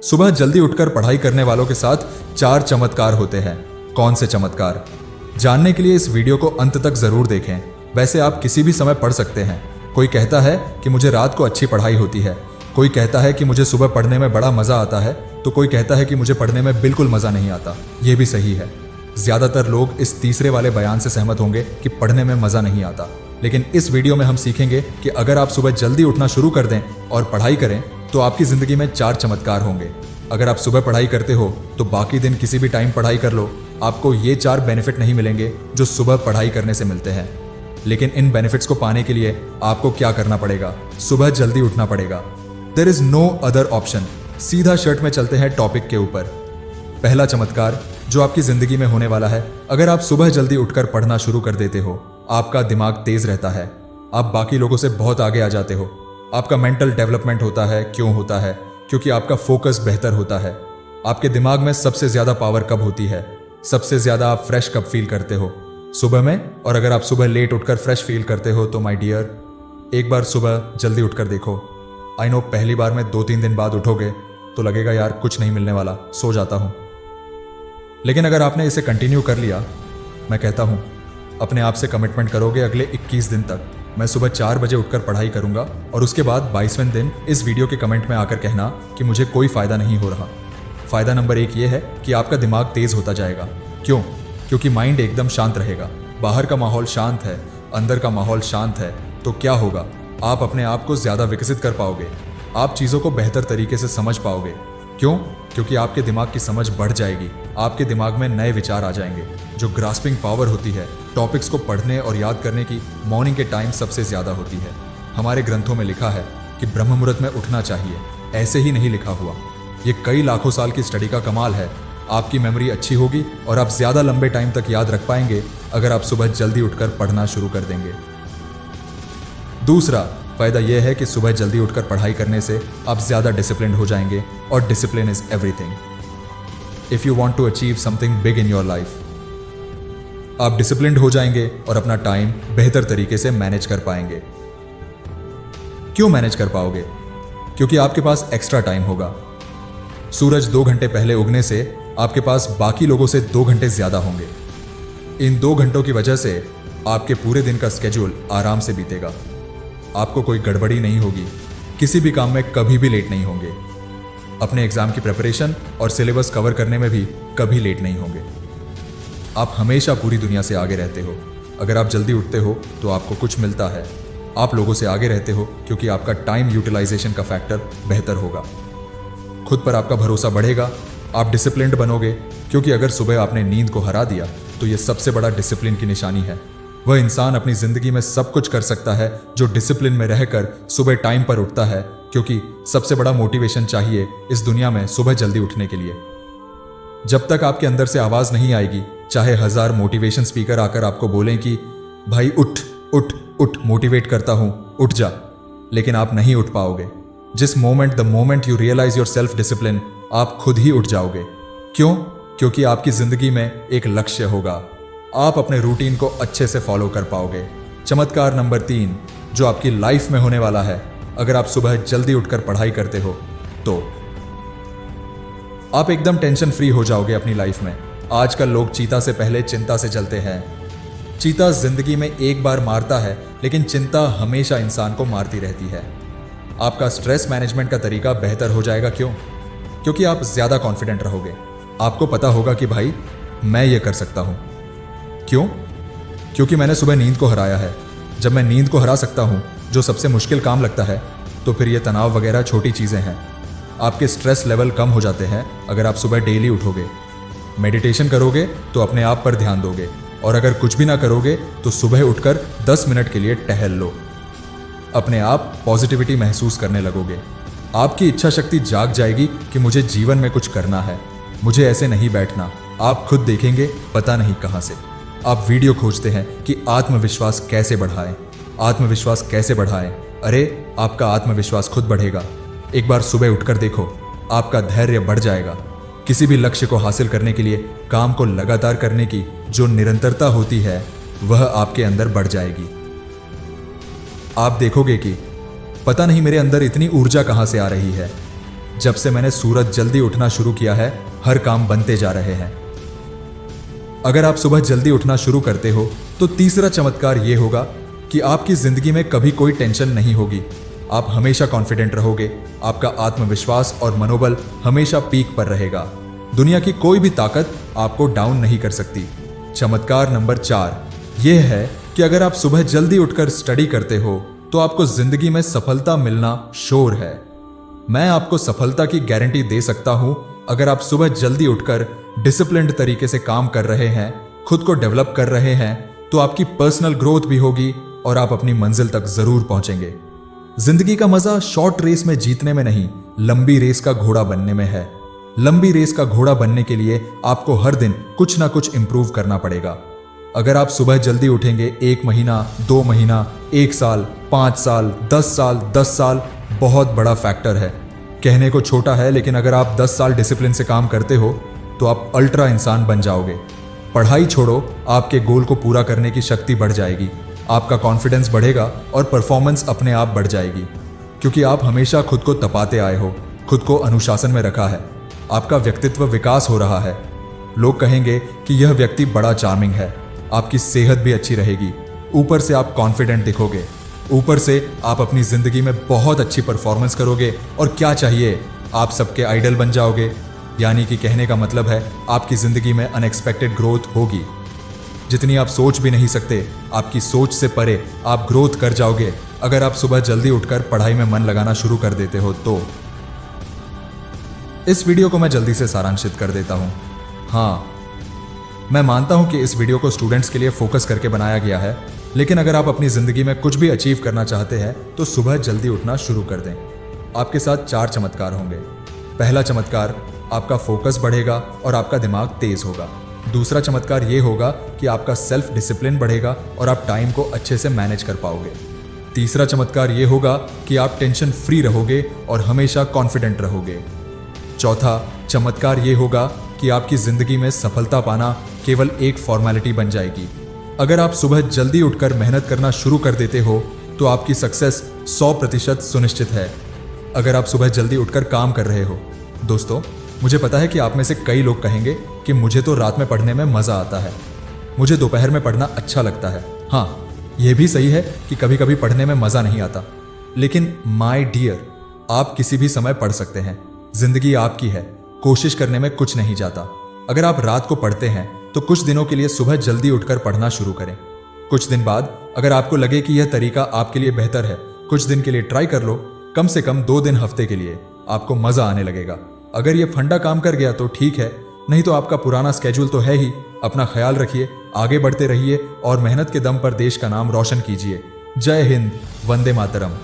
सुबह जल्दी उठकर पढ़ाई करने वालों के साथ 4 चमत्कार होते हैं। कौन से चमत्कार? जानने के लिए इस वीडियो को अंत तक जरूर देखें। वैसे आप किसी भी समय पढ़ सकते हैं। कोई कहता है कि मुझे रात को अच्छी पढ़ाई होती है, कोई कहता है कि मुझे सुबह पढ़ने में बड़ा मजा आता है, तो कोई कहता है कि मुझे पढ़ने में बिल्कुल मजा नहीं आता। ये भी सही है। ज्यादातर लोग इस तीसरे वाले बयान से सहमत होंगे कि पढ़ने में मजा नहीं आता। लेकिन इस वीडियो में हम सीखेंगे कि अगर आप सुबह जल्दी उठना शुरू कर दें और पढ़ाई करें तो आपकी जिंदगी में 4 चमत्कार होंगे। अगर आप सुबह पढ़ाई करते हो तो बाकी दिन किसी भी टाइम पढ़ाई कर लो, आपको ये 4 बेनिफिट नहीं मिलेंगे जो सुबह पढ़ाई करने से मिलते हैं। लेकिन इन बेनिफिट्स को पाने के लिए आपको क्या करना पड़ेगा? सुबह जल्दी उठना पड़ेगा। There is no other option. सीधा शर्ट में चलते हैं टॉपिक के ऊपर। पहला चमत्कार जो आपकी जिंदगी में होने वाला है, अगर आप सुबह जल्दी उठकर पढ़ना शुरू कर देते हो, आपका दिमाग तेज रहता है। आप बाकी लोगों से बहुत आगे आ जाते हो। आपका मेंटल डेवलपमेंट होता है। क्यों होता है? क्योंकि आपका फोकस बेहतर होता है। आपके दिमाग में सबसे ज्यादा पावर कब होती है? सबसे ज्यादा आप फ्रेश कब फील करते हो? सुबह में। और अगर आप सुबह लेट उठकर फ्रेश फील करते हो तो माय डियर, एक बार सुबह जल्दी उठकर देखो। आई नो पहली बार में 2-3 दिन बाद उठोगे तो लगेगा यार कुछ नहीं मिलने वाला, सो जाता हूं। लेकिन अगर आपने इसे कंटिन्यू कर लिया, मैं कहता हूं अपने आप से कमिटमेंट करोगे अगले 21 दिन तक मैं सुबह 4 बजे उठकर पढ़ाई करूंगा, और उसके बाद 22वें दिन इस वीडियो के कमेंट में आकर कहना कि मुझे कोई फायदा नहीं हो रहा। फायदा नंबर 1 ये है कि आपका दिमाग तेज होता जाएगा। क्यों? क्योंकि माइंड एकदम शांत रहेगा। बाहर का माहौल शांत है, अंदर का माहौल शांत है, तो क्या होगा? आप अपने आप को ज्यादा विकसित कर पाओगे। आप चीजों को बेहतर तरीके से समझ पाओगे। क्यों? क्योंकि आपके दिमाग की समझ बढ़ जाएगी। आपके दिमाग में नए विचार आ जाएंगे। जो ग्रास्पिंग पावर होती है टॉपिक्स को पढ़ने और याद करने की, मॉर्निंग के टाइम सबसे ज्यादा होती है। हमारे ग्रंथों में लिखा है कि ब्रह्म मुहूर्त में उठना चाहिए। ऐसे ही नहीं लिखा हुआ, ये कई लाखों साल की स्टडी का कमाल है। आपकी मेमोरी अच्छी होगी और आप ज्यादा लंबे टाइम तक याद रख पाएंगे अगर आप सुबह जल्दी उठकर पढ़ना शुरू कर देंगे। दूसरा फायदा यह है कि सुबह जल्दी उठकर पढ़ाई करने से आप ज्यादा डिसिप्लिन्ड हो जाएंगे, और discipline is everything. If you want to achieve something big in your life, आप डिसिप्लिन्ड हो जाएंगे और अपना टाइम बेहतर तरीके से मैनेज कर पाएंगे। क्यों मैनेज कर पाओगे? क्योंकि आपके पास एक्स्ट्रा टाइम होगा। सूरज 2 घंटे पहले उगने से आपके पास बाकी लोगों से 2 घंटे ज्यादा होंगे। इन 2 घंटों की वजह से आपके पूरे दिन का स्केड्यूल आराम से बीतेगा। आपको कोई गड़बड़ी नहीं होगी। किसी भी काम में कभी भी लेट नहीं होंगे। अपने एग्जाम की प्रिपरेशन और सिलेबस कवर करने में भी कभी लेट नहीं होंगे। आप हमेशा पूरी दुनिया से आगे रहते हो। अगर आप जल्दी उठते हो तो आपको कुछ मिलता है। आप लोगों से आगे रहते हो क्योंकि आपका टाइम यूटिलाइजेशन का फैक्टर बेहतर होगा। खुद पर आपका भरोसा बढ़ेगा। आप डिसिप्लिन्ड बनोगे क्योंकि अगर सुबह आपने नींद को हरा दिया तो यह सबसे बड़ा डिसिप्लिन की निशानी है। वह इंसान अपनी जिंदगी में सब कुछ कर सकता है जो डिसिप्लिन में रहकर सुबह टाइम पर उठता है, क्योंकि सबसे बड़ा मोटिवेशन चाहिए इस दुनिया में सुबह जल्दी उठने के लिए। जब तक आपके अंदर से आवाज नहीं आएगी, चाहे 1000 मोटिवेशन स्पीकर आकर आपको बोलें कि भाई उठ उठ उठ, मोटिवेट करता हूं, उठ जा, लेकिन आप नहीं उठ पाओगे। जिस the moment you realise your self discipline, आप खुद ही उठ जाओगे। क्यों? क्योंकि आपकी जिंदगी में एक लक्ष्य होगा। आप अपने रूटीन को अच्छे से फॉलो कर पाओगे। चमत्कार नंबर 3 जो आपकी लाइफ में होने वाला है, अगर आप सुबह जल्दी उठकर पढ़ाई करते हो तो आप एकदम टेंशन फ्री हो जाओगे अपनी लाइफ में। आजकल लोग चीता से पहले चिंता से चलते हैं। चीता जिंदगी में एक बार मारता है, लेकिन चिंता हमेशा इंसान को मारती रहती है। आपका स्ट्रेस मैनेजमेंट का तरीका बेहतर हो जाएगा। क्यों? क्योंकि आप ज्यादा कॉन्फिडेंट रहोगे। आपको पता होगा कि भाई मैं ये कर सकता हूं। क्यों? क्योंकि मैंने सुबह नींद को हराया है। जब मैं नींद को हरा सकता हूं, जो सबसे मुश्किल काम लगता है, तो फिर ये तनाव वगैरह छोटी चीजें हैं। आपके स्ट्रेस लेवल कम हो जाते हैं अगर आप सुबह डेली उठोगे। मेडिटेशन करोगे तो अपने आप पर ध्यान दोगे, और अगर कुछ भी ना करोगे तो सुबह उठकर 10 मिनट के लिए टहल लो। अपने आप पॉजिटिविटी महसूस करने लगोगे। आपकी इच्छा शक्ति जाग जाएगी कि मुझे जीवन में कुछ करना है, मुझे ऐसे नहीं बैठना। आप खुद देखेंगे पता नहीं कहां से। आप वीडियो खोजते हैं कि आत्मविश्वास कैसे बढ़ाएं। आत्मविश्वास कैसे बढ़ाएं? अरे आपका आत्मविश्वास खुद बढ़ेगा। एक बार सुबह उठकर देखो, आपका धैर्य बढ़ जाएगा। किसी भी लक्ष्य को हासिल करने के लिए काम को लगातार करने की जो निरंतरता होती है, वह आपके अंदर बढ़ जाएगी। आप देखोगे कि पता नहीं मेरे अंदर इतनी ऊर्जा कहां से आ रही है। जब से मैंने सूरज जल्दी उठना शुरू किया है, हर काम बनते जा रहे हैं। अगर आप सुबह जल्दी उठना शुरू करते हो तो तीसरा चमत्कार यह होगा कि आपकी जिंदगी में कभी कोई टेंशन नहीं होगी। आप हमेशा कॉन्फिडेंट रहोगे, आपका आत्मविश्वास और मनोबल हमेशा पीक पर रहेगा। दुनिया की कोई भी ताकत आपको डाउन नहीं कर सकती। चमत्कार नंबर 4 यह है कि अगर आप सुबह जल्दी उठकर स्टडी करते हो तो आपको जिंदगी में सफलता मिलना श्योर है। मैं आपको सफलता की गारंटी दे सकता हूं अगर आप सुबह जल्दी उठकर डिसिप्लिन्ड तरीके से काम कर रहे हैं, खुद को डेवलप कर रहे हैं, तो आपकी पर्सनल ग्रोथ भी होगी और आप अपनी मंजिल तक जरूर पहुंचेंगे। जिंदगी का मजा शॉर्ट रेस में जीतने में नहीं, लंबी रेस का घोड़ा बनने में है। लंबी रेस का घोड़ा बनने के लिए आपको हर दिन कुछ ना कुछ इंप्रूव करना पड़ेगा। अगर आप सुबह जल्दी उठेंगे 1 महीना, 2 महीना, 1 साल, 5 साल, 10 साल, 10 साल, बहुत बड़ा फैक्टर है। कहने को छोटा है, लेकिन अगर आप 10 साल डिसिप्लिन से काम करते हो तो आप अल्ट्रा इंसान बन जाओगे। पढ़ाई छोड़ो, आपके गोल को पूरा करने की शक्ति बढ़ जाएगी, आपका कॉन्फिडेंस बढ़ेगा और परफॉर्मेंस अपने आप बढ़ जाएगी, क्योंकि आप हमेशा खुद को तपाते आए हो, खुद को अनुशासन में रखा है, आपका व्यक्तित्व विकास हो रहा है। लोग कहेंगे कि यह व्यक्ति बड़ा चार्मिंग है, आपकी सेहत भी अच्छी रहेगी, ऊपर से आप कॉन्फिडेंट दिखोगे, ऊपर से आप अपनी जिंदगी में बहुत अच्छी परफॉर्मेंस करोगे और क्या चाहिए, आप सबके आइडल बन जाओगे। यानी कि कहने का मतलब है आपकी जिंदगी में अनएक्सपेक्टेड ग्रोथ होगी। जितनी आप सोच भी नहीं सकते, आपकी सोच से परे आप ग्रोथ कर जाओगे अगर आप सुबह जल्दी उठकर पढ़ाई में मन लगाना शुरू कर देते हो तो। इस वीडियो को मैं जल्दी से सारांशित कर देता हूं। हाँ, मैं मानता हूं कि इस वीडियो को स्टूडेंट्स के लिए फोकस करके बनाया गया है, लेकिन अगर आप अपनी जिंदगी में कुछ भी अचीव करना चाहते हैं तो सुबह जल्दी उठना शुरू कर दें। आपके साथ 4 चमत्कार होंगे। पहला चमत्कार, आपका फोकस बढ़ेगा और आपका दिमाग तेज होगा। दूसरा चमत्कार ये होगा कि आपका सेल्फ डिसिप्लिन बढ़ेगा और आप टाइम को अच्छे से मैनेज कर पाओगे। तीसरा चमत्कार ये होगा कि आप टेंशन फ्री रहोगे और हमेशा कॉन्फिडेंट रहोगे। चौथा चमत्कार ये होगा कि आपकी जिंदगी में सफलता पाना केवल एक फॉर्मेलिटी बन जाएगी। अगर आप सुबह जल्दी उठकर मेहनत करना शुरू कर देते हो तो आपकी सक्सेस 100% सुनिश्चित है। अगर आप सुबह जल्दी उठकर काम कर रहे हो, दोस्तों, मुझे पता है कि आप में से कई लोग कहेंगे कि मुझे तो रात में पढ़ने में मजा आता है, मुझे दोपहर में पढ़ना अच्छा लगता है। हाँ, यह भी सही है कि कभी कभी पढ़ने में मजा नहीं आता, लेकिन माय डियर, आप किसी भी समय पढ़ सकते हैं। जिंदगी आपकी है, कोशिश करने में कुछ नहीं जाता। अगर आप रात को पढ़ते हैं तो कुछ दिनों के लिए सुबह जल्दी उठकर पढ़ना शुरू करें। कुछ दिन बाद अगर आपको लगे कि यह तरीका आपके लिए बेहतर है, कुछ दिन के लिए ट्राई कर लो, कम से कम 2 दिन हफ्ते के लिए, आपको मजा आने लगेगा। अगर यह फंडा काम कर गया तो ठीक है, नहीं तो आपका पुराना स्केड्यूल तो है ही। अपना ख्याल रखिए, आगे बढ़ते रहिए और मेहनत के दम पर देश का नाम रोशन कीजिए। जय हिंद, वंदे मातरम।